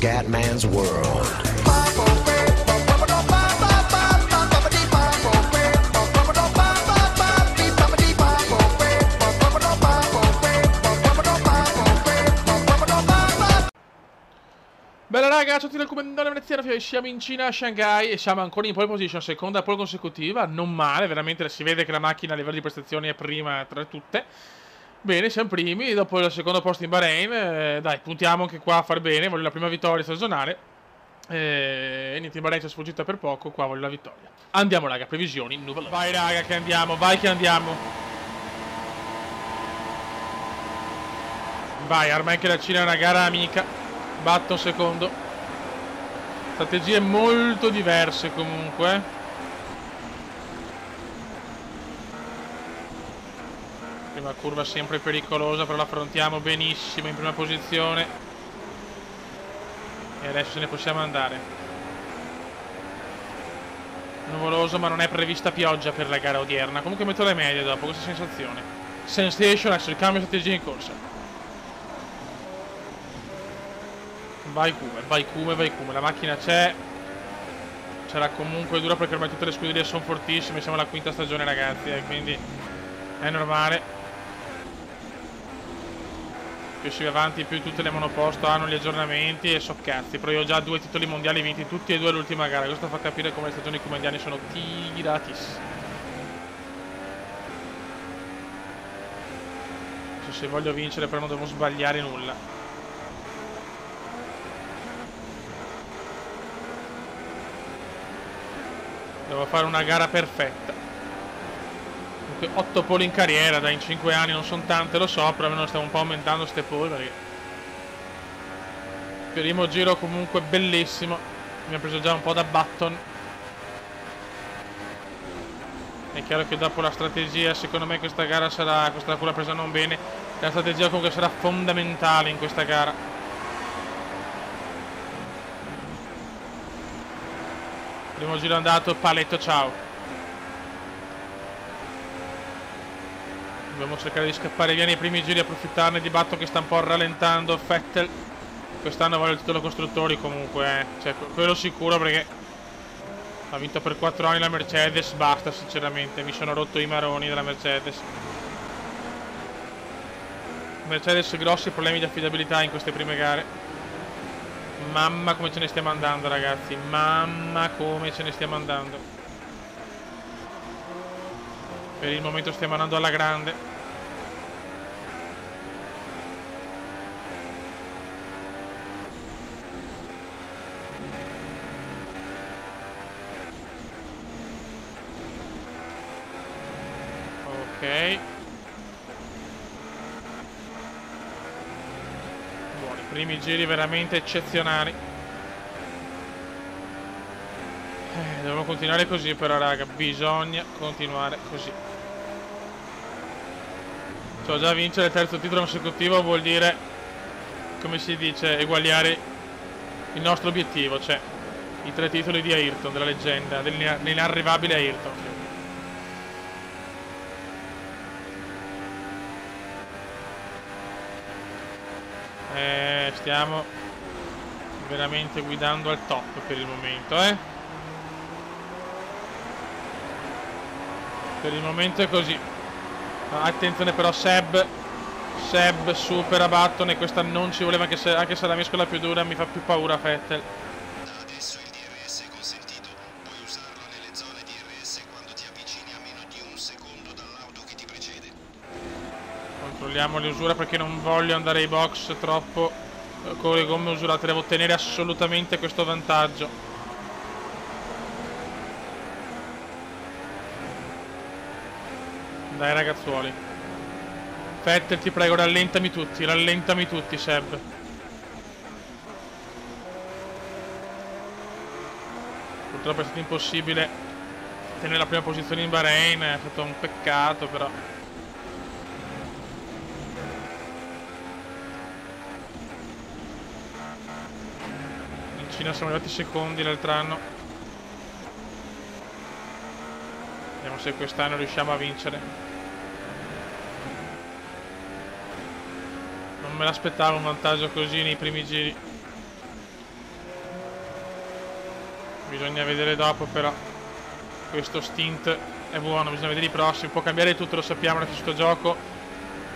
Scatman's World. Bella raga, ciao a tutti dal comandante veneziano, siamo in Cina, a Shanghai e siamo ancora in pole position, seconda pole consecutiva, non male, veramente si vede che la macchina a livello di prestazioni è prima tra tutte. Bene, siamo primi, dopo il secondo posto in Bahrain, dai, puntiamo anche qua a far bene, voglio la prima vittoria stagionale. E niente, in Bahrain ci è sfuggita per poco, qua voglio la vittoria. Andiamo raga, previsioni, nuvola. Vai raga che andiamo, vai che andiamo. Vai, ormai che la Cina è una gara amica. Batto un secondo. Strategie molto diverse comunque. Prima curva sempre pericolosa, però la affrontiamo benissimo in prima posizione. E adesso ce ne possiamo andare. Nuvoloso, ma non è prevista pioggia per la gara odierna. Comunque metto le medie dopo, questa sensazione. Sensation, adesso il cambio di strategia in corsa. Vai Kume, la macchina c'è. Sarà comunque dura perché ormai tutte le scuderie sono fortissime. Siamo alla quinta stagione ragazzi, quindi è normale. Più si va avanti più tutte le monoposto hanno gli aggiornamenti e so cazzi. Però io ho già 2 titoli mondiali vinti, tutti e 2 all'ultima gara. Questo fa capire come le stagioni comandiane sono tiratissime. Se voglio vincere però non devo sbagliare nulla. Devo fare una gara perfetta. Comunque 8 pole in carriera, dai, in 5 anni non sono tante, lo so, però almeno stiamo un po' aumentando ste pole perché... Primo giro comunque bellissimo. Mi ha preso già un po' da Button. È chiaro che dopo la strategia, secondo me questa gara sarà... Questa curva presa non bene. La strategia comunque sarà fondamentale in questa gara. Primo giro andato, paletto, ciao. Dobbiamo cercare di scappare via nei primi giri, approfittarne di Button che sta un po' rallentando. Vettel quest'anno vale il titolo costruttori comunque, cioè quello sicuro perché ha vinto per 4 anni la Mercedes, basta sinceramente, mi sono rotto i maroni della Mercedes. Mercedes grossi problemi di affidabilità in queste prime gare. Mamma come ce ne stiamo andando ragazzi, mamma come ce ne stiamo andando. Per il momento stiamo andando alla grande. Ok. Primi giri veramente eccezionali. Dobbiamo continuare così però raga, bisogna continuare così. Cioè già vincere il terzo titolo consecutivo vuol dire, come si dice, eguagliare il nostro obiettivo, cioè i 3 titoli di Ayrton, della leggenda, dell'inarrivabile Ayrton. Stiamo veramente guidando al top per il momento, Per il momento è così. Attenzione però Seb supera Button e questa non ci voleva, anche se la mescola più dura mi fa più paura Vettel. Da adesso il DRS è consentito. Puoi usarlo nelle zone DRS quando ti avvicini a meno di un secondo dall'auto che ti precede. Controlliamo l'usura perché non voglio andare ai box troppo con le gomme usurate, devo ottenere assolutamente questo vantaggio. Dai ragazzuoli. Vettel ti prego, rallentami tutti Seb. Purtroppo è stato impossibile tenere la prima posizione in Bahrain, è stato un peccato però. In Cina siamo arrivati secondi l'altro anno. Vediamo se quest'anno riusciamo a vincere. Non me l'aspettavo un vantaggio così nei primi giri. Bisogna vedere dopo però. Questo stint è buono, bisogna vedere i prossimi. Può cambiare tutto, lo sappiamo nel questo gioco.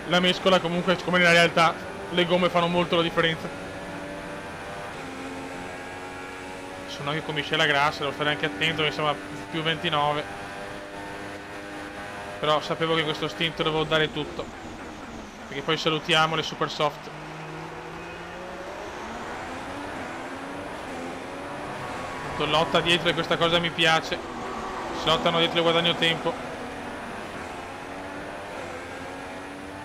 La mescola comunque, come nella realtà, le gomme fanno molto la differenza. Sono anche con Michela Grassa, devo stare anche attento che siamo a più 29. Però sapevo che questo stint dovevo dare tutto. Perché poi salutiamo le super soft. Lotta dietro e questa cosa mi piace. Si lottano dietro e guadagno tempo.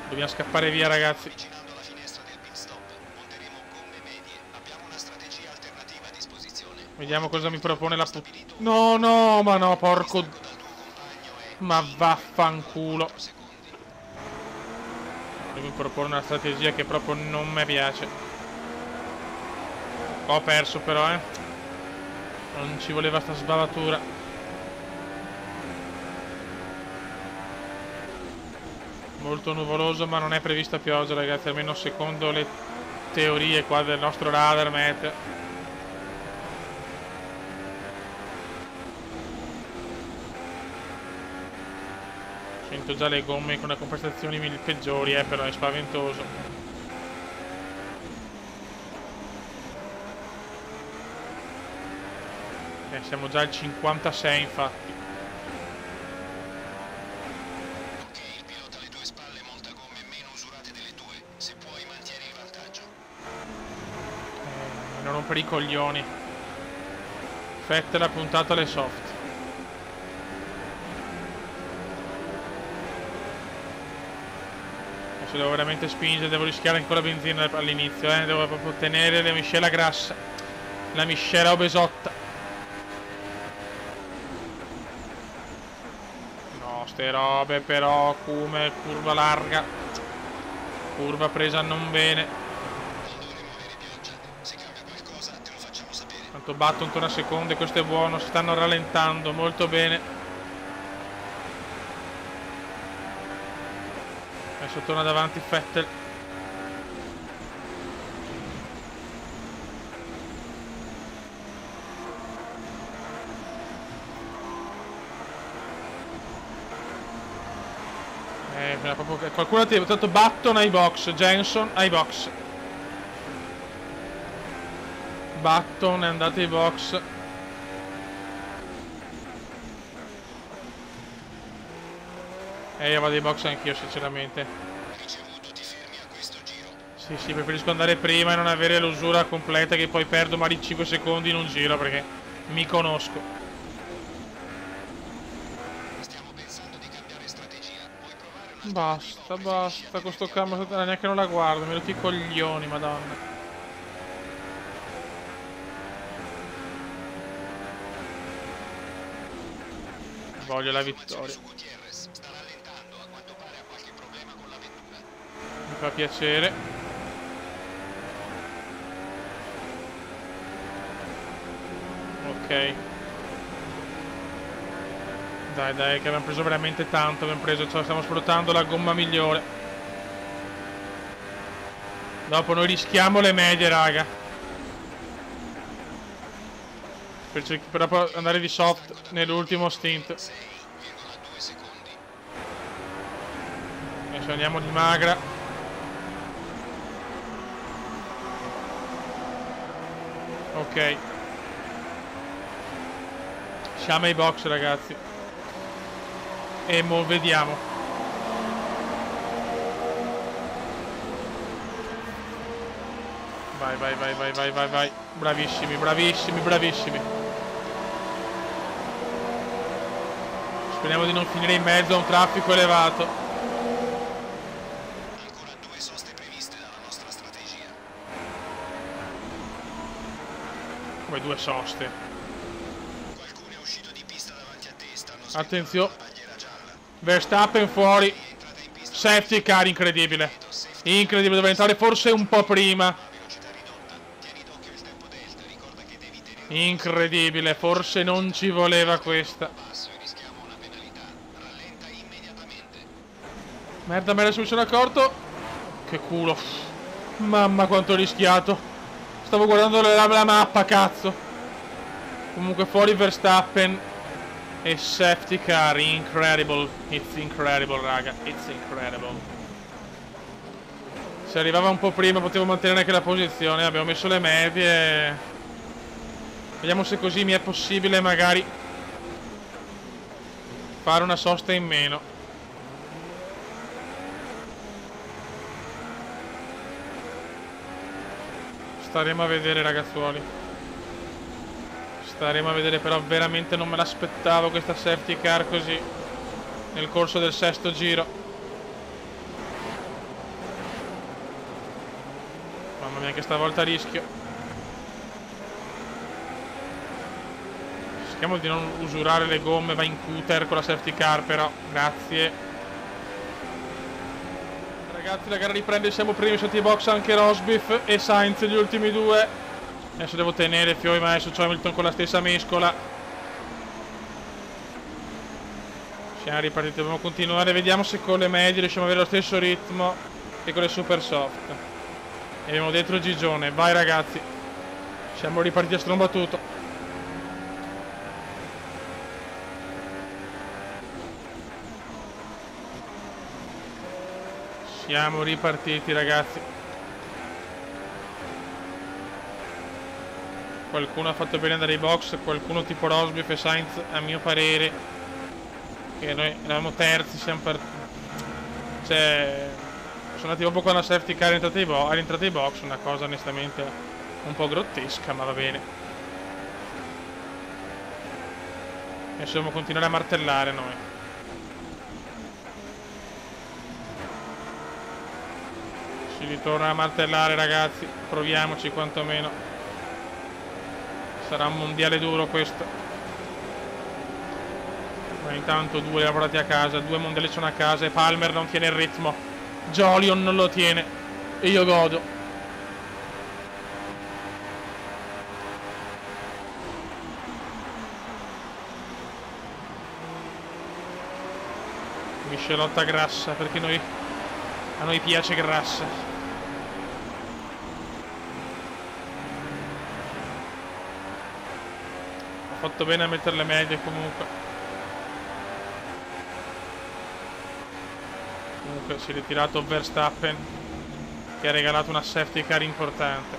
Dobbiamo scappare via, ragazzi. Avvicinando la finestra del pit stop, monteremo gomme medie. Abbiamo una strategia alternativa a disposizione. Vediamo cosa mi propone la No, no, ma no, porco. Ma vaffanculo. Devo proporre una strategia che proprio non mi piace. Ho perso però, Non ci voleva sta sbavatura. Molto nuvoloso, ma non è prevista pioggia, ragazzi, almeno secondo le teorie qua del nostro radar meteo. Sento già le gomme con le compensazioni peggiori, però è spaventoso. Siamo già al 56 infatti. Ok, il pilota alle tue spalle monta gomme meno usurate delle tue. Se puoi mantieni il vantaggio. Non rompere i coglioni. Vettel ha puntato alle soft. Adesso devo veramente spingere, devo rischiare ancora benzina all'inizio, Devo proprio tenere la miscela grassa. La miscela obesotta. Ste robe però, come curva larga, curva presa non bene. Tanto Button torna a seconde, questo è buono, si stanno rallentando molto bene. Adesso torna davanti Vettel. Qualcuno ha tanto Button ai box, Jenson ai box. Button è andato ai box. Io vado ai box anch'io sinceramente. Sì, preferisco andare prima e non avere l'usura completa che poi perdo magari 5 secondi in un giro perché mi conosco. Basta, questo cambio neanche non la guardo, mi rotti i coglioni, madonna. Voglio la vittoria. Mi fa piacere. Ok. Dai, che abbiamo preso veramente tanto, stiamo sfruttando la gomma migliore. Dopo noi rischiamo le medie, raga. Per poi andare di soft nell'ultimo stint. Adesso andiamo di magra. Ok. Siamo ai box, ragazzi. E mo vediamo. Vai. Bravissimi. Speriamo di non finire in mezzo a un traffico elevato. Ancora 2 soste previste dalla nostra strategia. Come 2 soste? Qualcuno è uscito di pista davanti a te, stanno attenzione. la bandiera gialla. Verstappen fuori. Safety car, incredibile. Incredibile, doveva entrare forse un po' prima. Incredibile, forse non ci voleva questa. Merda, adesso mi sono accorto. Che culo. Mamma quanto ho rischiato. Stavo guardando la mappa, cazzo. Comunque fuori Verstappen e safety car, incredible, it's incredible raga, it's incredible. Se arrivava un po' prima potevo mantenere anche la posizione, abbiamo messo le medie. Vediamo se così mi è possibile magari fare una sosta in meno. Staremo a vedere ragazzuoli. Staremo a vedere, però veramente non me l'aspettavo questa safety car così nel corso del sesto giro. Mamma mia che stavolta rischio. Cerchiamo di non usurare le gomme, va in cutter con la safety car però, grazie. Ragazzi la gara riprende, siamo primi sotto i box anche Rosberg e Sainz gli ultimi due. Adesso devo tenere Fioi, ma adesso c'è Hamilton con la stessa mescola. Siamo ripartiti, dobbiamo continuare. Vediamo se con le medie riusciamo ad avere lo stesso ritmo che con le super soft. E abbiamo dentro Gigione. Vai ragazzi. Siamo ripartiti a strombattuto. Siamo ripartiti ragazzi. Qualcuno ha fatto bene andare ai box, qualcuno tipo Rosberg e Sainz, a mio parere, che noi eravamo terzi, siamo cioè, sono andati proprio con la safety car all'entrata ai box, una cosa onestamente un po' grottesca, ma va bene. Adesso dobbiamo continuare a martellare noi. Si ritorna a martellare ragazzi, proviamoci quantomeno. Sarà un mondiale duro questo. Ma intanto due lavorati a casa, due mondiali sono a casa e Palmer non tiene il ritmo. Jolion non lo tiene e io godo. Miscelotta grassa perché a noi piace grassa. Fatto bene a mettere le medie comunque. Comunque si è ritirato Verstappen che ha regalato una safety car importante.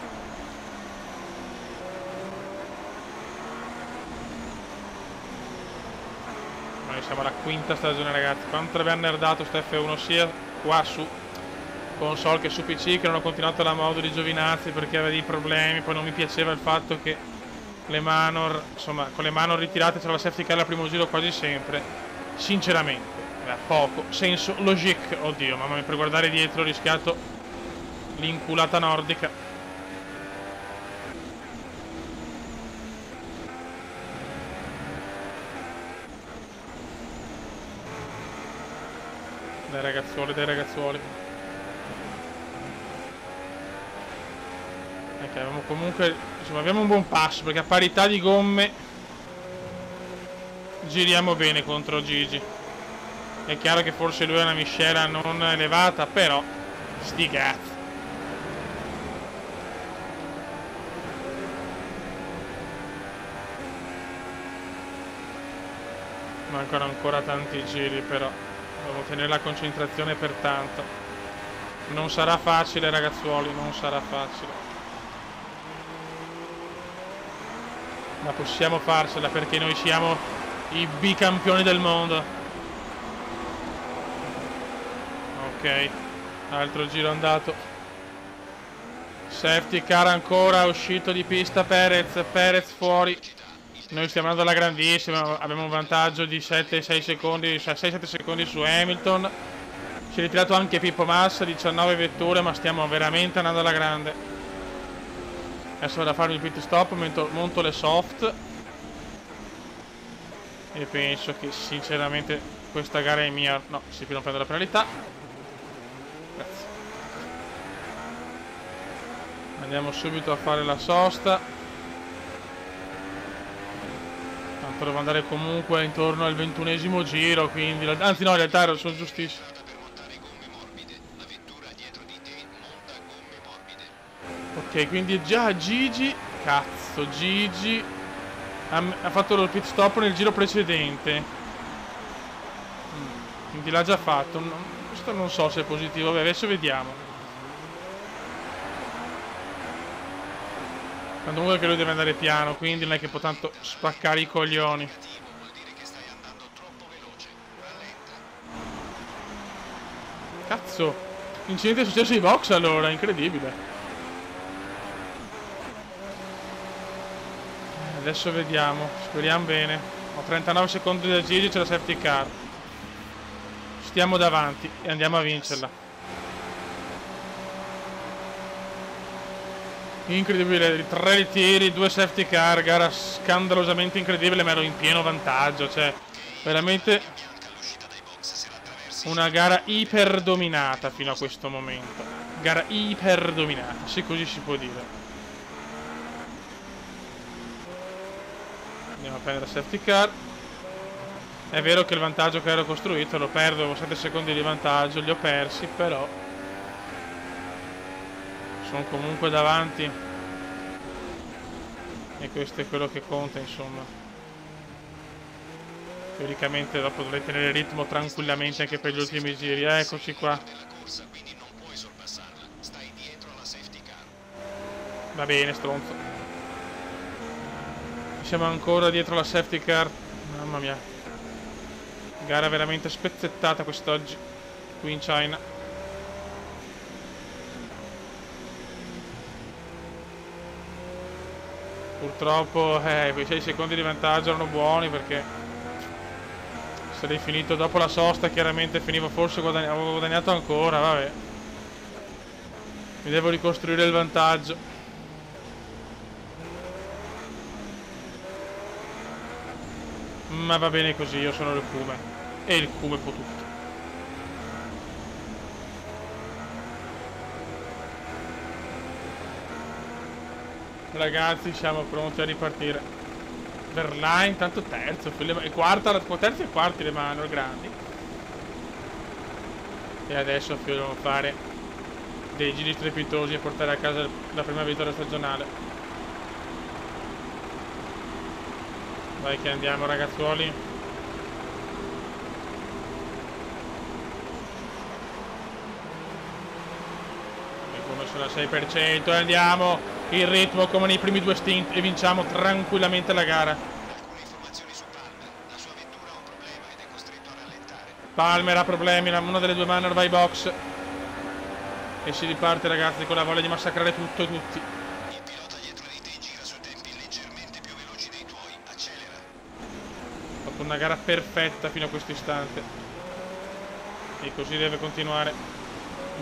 Noi siamo alla quinta stagione ragazzi. Quanto abbiamo nerdato sto F1 sia qua su console che su PC, che non ho continuato la modo di Giovinazzi perché aveva dei problemi. Poi non mi piaceva il fatto che le manor, insomma, con le manor ritirate c'era la safety car al primo giro quasi sempre. Sinceramente, poco senso logique. Oddio, mamma mia, per guardare dietro ho rischiato l'inculata nordica. Dai ragazzuoli, dai ragazzuoli. Ok, abbiamo comunque, insomma, abbiamo un buon passo perché a parità di gomme giriamo bene contro Gigi. È chiaro che forse lui ha una miscela non elevata, però sti cazzi. Mancano ancora tanti giri, però devo tenere la concentrazione per tanto. Non sarà facile ragazzuoli, non sarà facile. Ma possiamo farcela perché noi siamo i bicampioni del mondo. Ok, altro giro andato. Safety car ancora, uscito di pista Perez fuori. Noi stiamo andando alla grandissima, abbiamo un vantaggio di 7-6 secondi, 6-7 secondi su Hamilton. Si è ritirato anche Pippo Massa, 19 vetture, ma stiamo veramente andando alla grande. Adesso vado a farmi il pit stop, monto le soft e penso che sinceramente questa gara è mia. No, si non prendo la penalità. Grazie. Andiamo subito a fare la sosta. Tanto devo andare comunque intorno al 21esimo giro, quindi anzi no, in realtà sono giustissimo. Ok, quindi già Gigi. Cazzo, Gigi. Ha fatto lo pit stop nel giro precedente. Quindi l'ha già fatto. Questo non so se è positivo. Vabbè, adesso vediamo. Tanto comunque che lui deve andare piano, quindi non è che può tanto spaccare i coglioni. Vuol dire che stai andando troppo veloce. Rallenta. Cazzo, l'incidente è successo ai box allora, incredibile. Adesso vediamo, speriamo bene. Ho 39 secondi da giri, c'è la safety car. Stiamo davanti e andiamo a vincerla. Incredibile, 3 ritiri, 2 safety car, gara scandalosamente incredibile, ma ero in pieno vantaggio, cioè veramente una gara iper dominata fino a questo momento. Gara iper dominata, se così si può dire. Andiamo a prendere la safety car. È vero che il vantaggio che ero costruito lo perdo, avevo 7 secondi di vantaggio, li ho persi, però sono comunque davanti e questo è quello che conta, insomma. Teoricamente dopo dovrei tenere il ritmo tranquillamente anche per gli ultimi giri. Eccoci qua. Va bene, stronzo. Siamo ancora dietro la safety car. Mamma mia, gara veramente spezzettata quest'oggi qui in China. Purtroppo quei 6 secondi di vantaggio erano buoni, perché sarei finito dopo la sosta, chiaramente finivo, forse avevo guadagnato ancora. Vabbè, mi devo ricostruire il vantaggio. Ma va bene così, io sono il Kume e il Kume può tutto. Ragazzi, siamo pronti a ripartire. Verlaine tanto terzo, e quarta, terzo e quarti le mano grandi. E adesso dobbiamo fare dei giri strepitosi e portare a casa la prima vittoria stagionale. Vai che andiamo, ragazzuoli. E come sono al 6% e andiamo. Il ritmo come nei primi 2 stint e vinciamo tranquillamente la gara. Alcune informazioni su Palmer. La sua vettura ha un problema ed è costretto a rallentare. Palmer ha problemi, una delle due Manor va ai box. E si riparte, ragazzi, con la voglia di massacrare tutto e tutti. Il pilota dietro di te gira su tempi leggermente più veloci dei tuoi. Accelera. Ho fatto una gara perfetta fino a questo istante. E così deve continuare.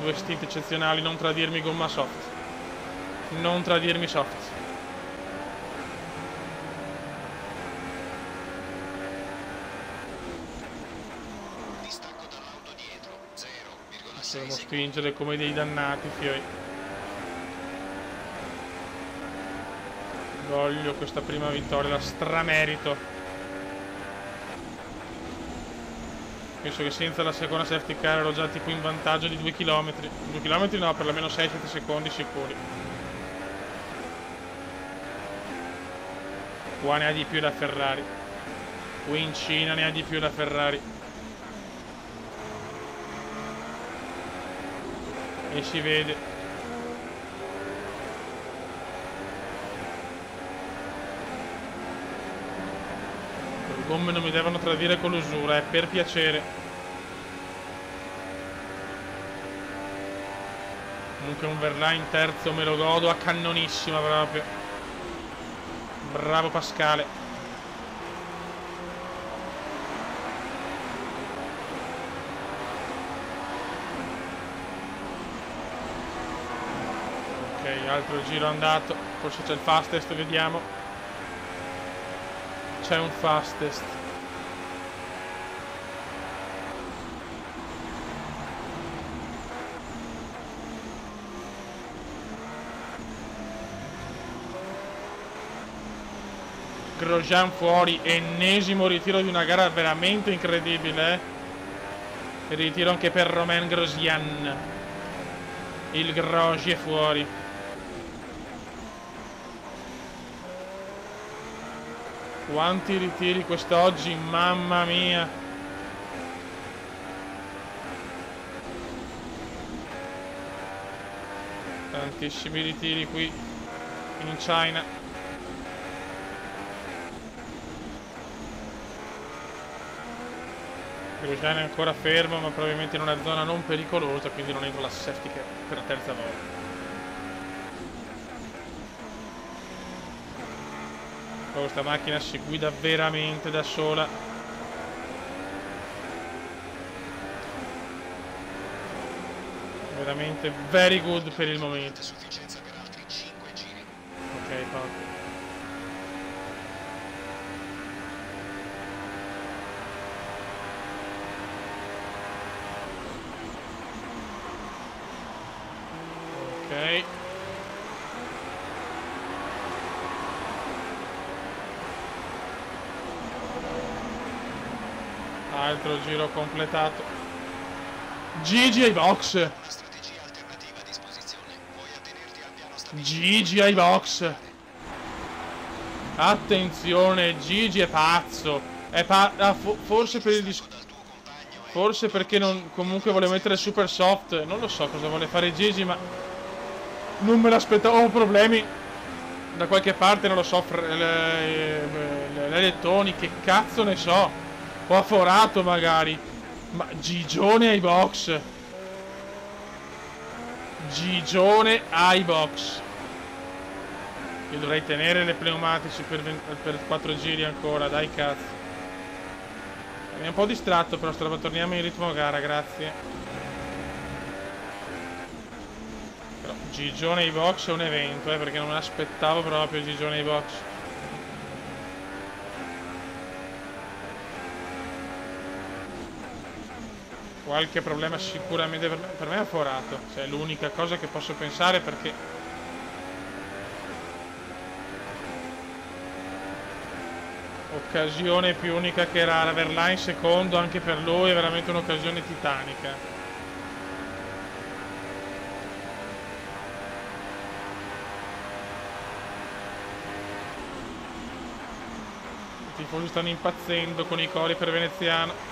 2 stint eccezionali, non tradirmi gomma soft. Non tradirmi soft. Distacco dall'auto dietro. 0,6 Dobbiamo spingere come dei dannati, fioi. Voglio questa prima vittoria, la stramerito. Penso che senza la seconda safety car ero già tipo in vantaggio di 2 km. 2 km no, per almeno 6-7 secondi sicuri. Qua ne ha di più la Ferrari. Qui in Cina ne ha di più la Ferrari. E si vede. Le gomme non mi devono tradire con l'usura, per piacere. Comunque un Verlaine terzo me lo godo a cannonissima proprio. Bravo Pascale. Ok, altro giro andato. Forse c'è il fastest, vediamo. C'è un fastest. Grosjean fuori, ennesimo ritiro di una gara veramente incredibile. Il ritiro anche per Romain Grosjean. Il Grosjean è fuori. Quanti ritiri quest'oggi, mamma mia. Tantissimi ritiri qui in China. Grosjean è ancora fermo, ma probabilmente in una zona non pericolosa, quindi non entro la safety car per la terza volta. Questa macchina si guida veramente da sola. Veramente very good per il momento. Sufficienza per altri 5 giri. Ok, fatto. Ok. Altro giro completato. Gigi ai box. Una strategia alternativa a disposizione. Puoi attenerti al piano stabilito. Gigi ai box. Attenzione, Gigi è pazzo. Forse per il Dal tuo compagno forse perché non, comunque vuole mettere super soft. Non lo so cosa vuole fare Gigi, ma non me l'aspettavo. Ho problemi da qualche parte, non lo so. Le lettoni, che cazzo ne so. O ha forato magari. Ma Gigione ai box. Gigione ai box. Io dovrei tenere le pneumatici per 4 giri ancora, dai cazzo. Mi è un po' distratto però, torniamo in ritmo gara, grazie. Però Gigione ai box è un evento, perché non me l'aspettavo proprio Gigione ai box. Qualche problema sicuramente per me ha forato. Cioè, è l'unica cosa che posso pensare, perché occasione più unica che rara. Verlaine secondo anche per lui è veramente un'occasione titanica. I tifosi stanno impazzendo con i cori per Veneziano.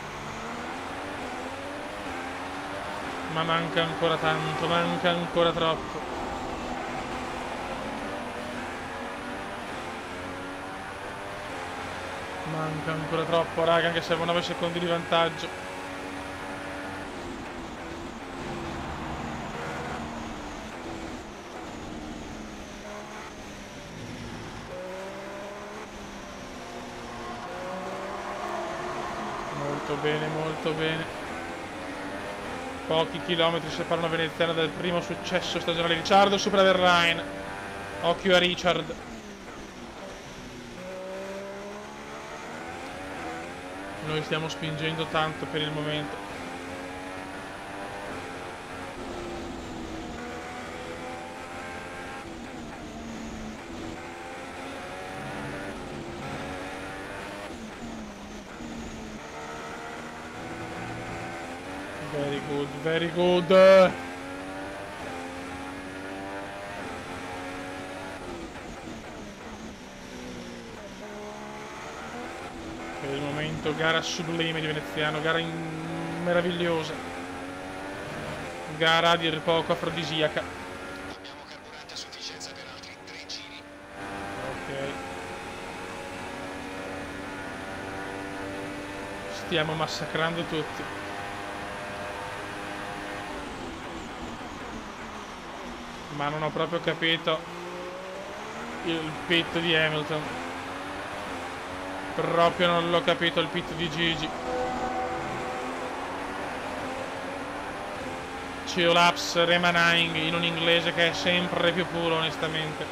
Ma manca ancora tanto, manca ancora troppo. Manca ancora troppo, raga, anche se 9 secondi di vantaggio. Molto bene, molto bene. Pochi chilometri separano Veneziano dal primo successo stagionale. Ricciardo supera Verlaine. Occhio a Richard. Noi stiamo spingendo tanto per il momento. Very good, very good. Per il momento gara sublime di Veneziano, gara meravigliosa. Gara a dir poco afrodisiaca. Abbiamo carburante a sufficienza per altri 3 giri. Ok. Stiamo massacrando tutti. Ma non ho proprio capito il pit di Hamilton. Proprio non l'ho capito il pit di Gigi. Ciolaps Remaning in un inglese che è sempre più puro, onestamente.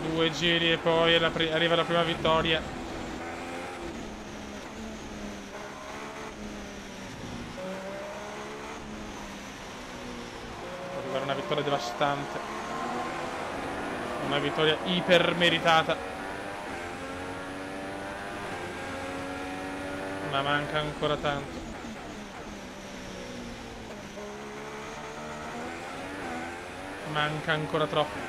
2 giri e poi arriva la prima vittoria. Una vittoria devastante, una vittoria iper meritata, ma manca ancora tanto. Manca ancora troppo.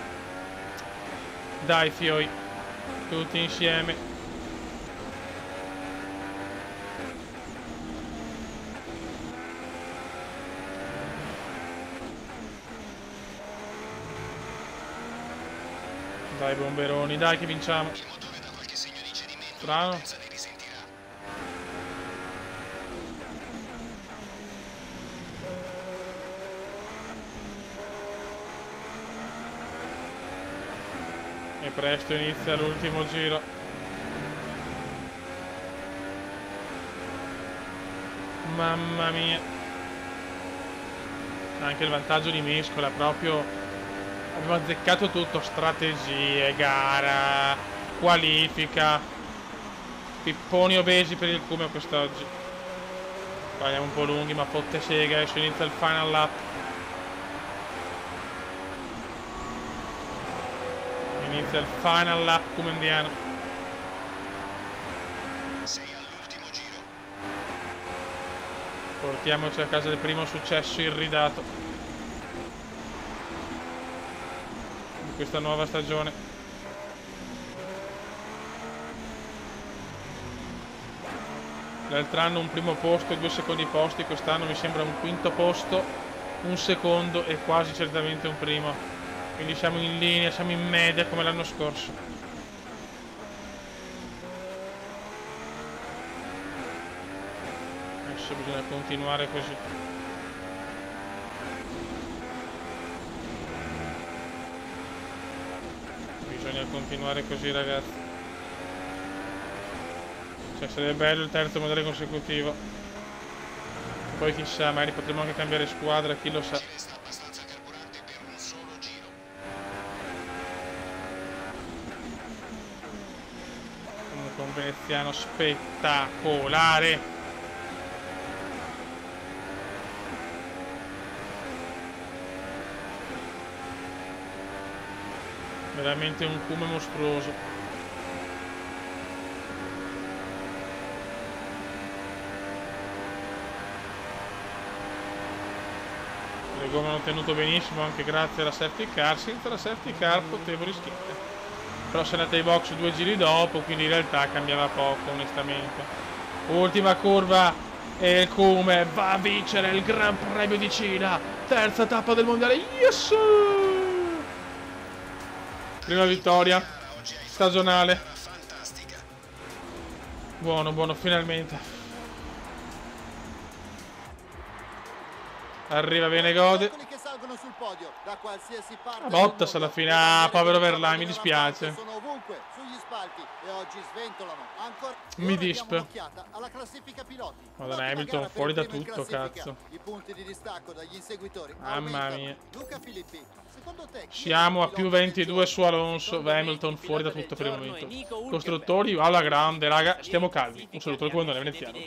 Dai fioi, Tutti insieme. Dai bomberoni, dai che vinciamo. Il motore dà qualche segno di cedimento. Strano. Pensa ne risentirà. E presto inizia l'ultimo giro. Mamma mia. Anche il vantaggio di Mescola proprio. Abbiamo azzeccato tutto, strategie, gara, qualifica. Pipponi obesi per il Cumeo quest'oggi. Andiamo un po' lunghi, ma fotte sega, adesso inizia il final lap. Inizia il final lap cumendiano. Sei all'ultimo giro. Portiamoci a casa il primo successo irridato di questa nuova stagione. L'altro anno un primo posto e 2 secondi posti, quest'anno mi sembra un quinto posto, un secondo e quasi certamente un primo. Quindi siamo in linea, siamo in media come l'anno scorso. Adesso bisogna continuare così. Bisogna continuare così, ragazzi. Cioè, sarebbe bello il terzo mondiale consecutivo. Poi chissà, magari potremmo anche cambiare squadra, chi lo sa. Ci resta abbastanza carburante per un solo giro. Comunque un veneziano spettacolare. Veramente un Cumeo mostruoso. Le gomme hanno tenuto benissimo anche grazie alla safety car. Senza la safety car potevo rischiare. Però si è andata ai box 2 giri dopo, quindi in realtà cambiava poco onestamente. Ultima curva e il Cumeo va a vincere il Gran Premio di Cina. Terza tappa del mondiale. Yes! Prima vittoria stagionale. Fantastica. Buono, buono, finalmente. Arriva bene, gode. Che salgono sul podio da qualsiasi parte. Bottas alla fine. Ah, povero Verlaine, mi dispiace. Sono ovunque sugli spalti e oggi sventolano ancora. Mi dispe. Alla classifica piloti. Madonna, Hamilton fuori da tutto, cazzo. I punti di distacco dagli inseguitori. Mamma mia. Luca Filippi, secondo te Siamo a più 22 su Alonso. Hamilton fuori da tutto per il momento. Costruttori alla grande, raga. Stiamo calmi. Un saluto al comandante veneziano.